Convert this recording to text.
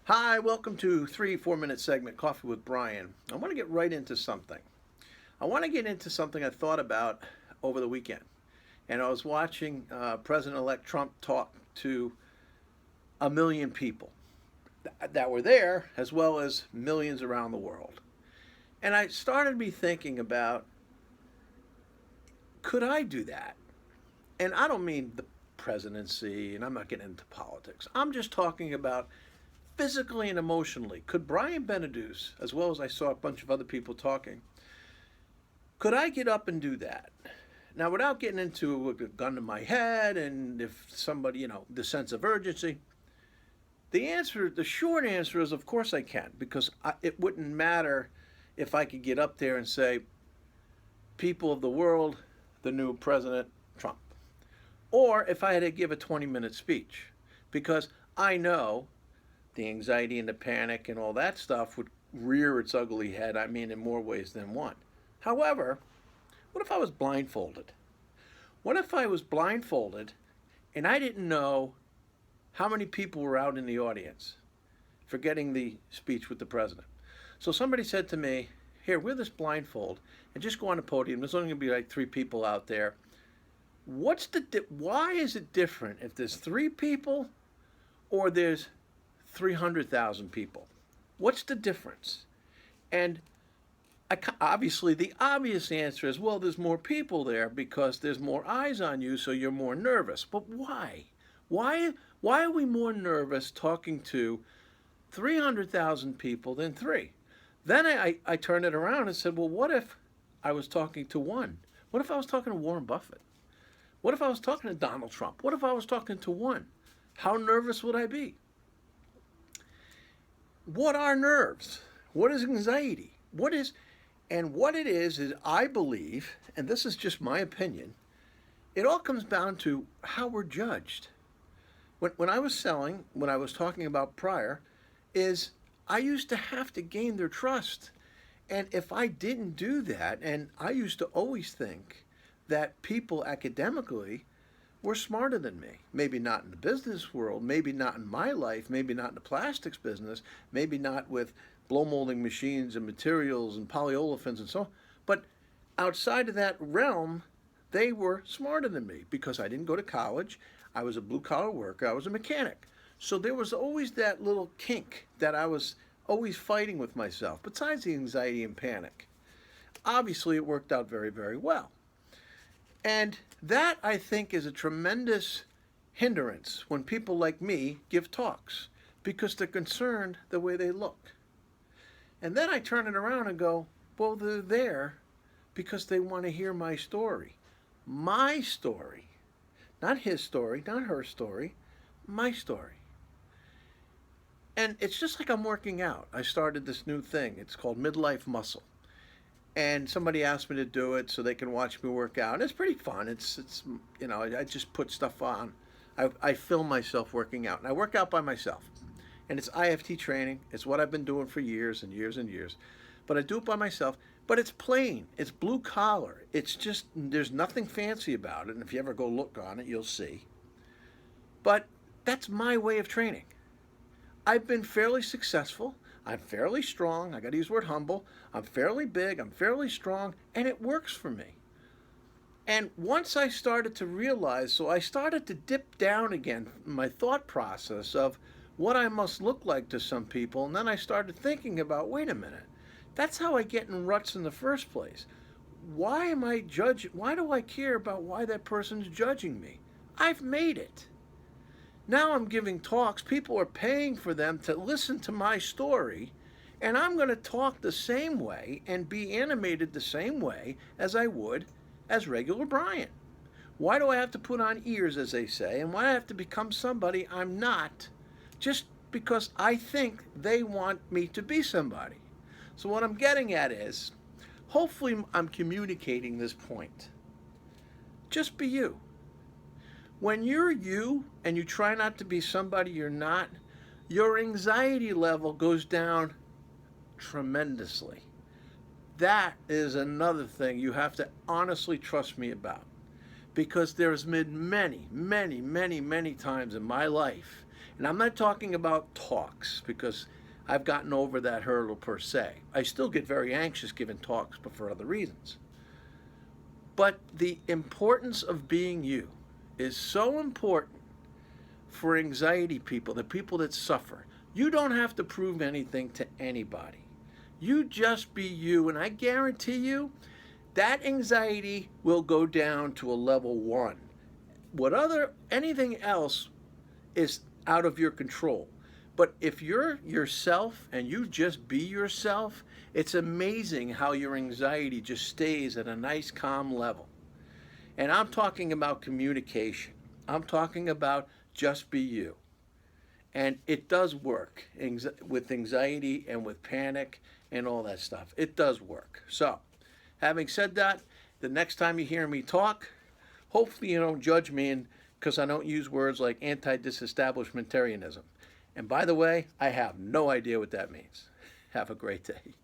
Hi, welcome to 3 4 minute segment Coffee with Brian. I want to get right into something. I want to get into something I thought about over the weekend. And I was watching President elect Trump talk to a million people that were there, as well as millions around the world. And I started me thinking about, could I do that? And I don't mean the presidency, and I'm not getting into politics. I'm just talking about physically and emotionally. Could Brian Beneduce, as well as I saw a bunch of other people talking, could I get up and do that? Now, without getting into a gun to my head and if somebody, the sense of urgency, the short answer is, of course I can, because it wouldn't matter if I could get up there and say, people of the world, the new President Trump. Or if I had to give a 20-minute speech, because I know the anxiety and the panic and all that stuff would rear its ugly head, I mean, in more ways than one. However, what if I was blindfolded? What if I was blindfolded and I didn't know how many people were out in the audience for getting the speech with the president? So somebody said to me, here, wear this blindfold and just go on the podium. There's only going to be like 3 people out there. Why is it different if there's 3 people or there's 300,000 people? What's the difference? And obviously, the obvious answer is, well, there's more people there because there's more eyes on you, so you're more nervous. But why? Why are we more nervous talking to 300,000 people than 3? Then I turned it around and said, well, what if I was talking to 1? What if I was talking to Warren Buffett? What if I was talking to Donald Trump? What if I was talking to 1? How nervous would I be? What are nerves? What is anxiety? What it is I believe, and this is just my opinion, it all comes down to how we're judged. When I was selling, when I was talking about prior, is I used to have to gain their trust. And if I didn't do that, and I used to always think that people academically were smarter than me. Maybe not in the business world, maybe not in my life, maybe not in the plastics business, maybe not with blow molding machines and materials and polyolefins and so on. But outside of that realm, they were smarter than me because I didn't go to college. I was a blue collar worker. I was a mechanic. So there was always that little kink that I was always fighting with myself, besides the anxiety and panic. Obviously, it worked out very, very well. And that, I think, is a tremendous hindrance when people like me give talks because they're concerned the way they look. And then I turn it around and go, well, they're there because they want to hear my story. My story. Not his story, not her story, my story. And it's just like I'm working out. I started this new thing. It's called Midlife Muscle. And somebody asked me to do it so they can watch me work out. And it's pretty fun. I just put stuff on. I film myself working out, and I work out by myself. And it's IFT training. It's what I've been doing for years and years and years. But I do it by myself. But it's plain. It's blue collar. It's just, there's nothing fancy about it. And if you ever go look on it, you'll see. But that's my way of training. I've been fairly successful. I'm fairly strong. I got to use the word humble. I'm fairly big. I'm fairly strong. And it works for me. And once I started to realize, so I started to dip down again in my thought process of what I must look like to some people. And then I started thinking about, wait a minute, that's how I get in ruts in the first place. Why do I care about why that person's judging me? I've made it. Now I'm giving talks. People are paying for them to listen to my story. And I'm going to talk the same way and be animated the same way as I would as regular Brian. Why do I have to put on ears, as they say? And why do I have to become somebody I'm not just because I think they want me to be somebody? So what I'm getting at is, hopefully I'm communicating this point. Just be you. When you're you and you try not to be somebody you're not, your anxiety level goes down tremendously. That is another thing you have to honestly trust me about. Because there's been many, many, many, many times in my life, and And I'm not talking about talks because I've gotten over that hurdle per se. I still get very anxious giving talks, but for other reasons. But the importance of being you is so important for anxiety people, the people that suffer. You don't have to prove anything to anybody. You just be you, and I guarantee you that anxiety will go down to a level 1. Anything else is out of your control. But if you're yourself and you just be yourself, it's amazing how your anxiety just stays at a nice calm level. And I'm talking about communication. I'm talking about just be you. And it does work with anxiety and with panic and all that stuff. It does work. So, having said that, the next time you hear me talk, hopefully you don't judge me because I don't use words like anti-disestablishmentarianism. And by the way, I have no idea what that means. Have a great day.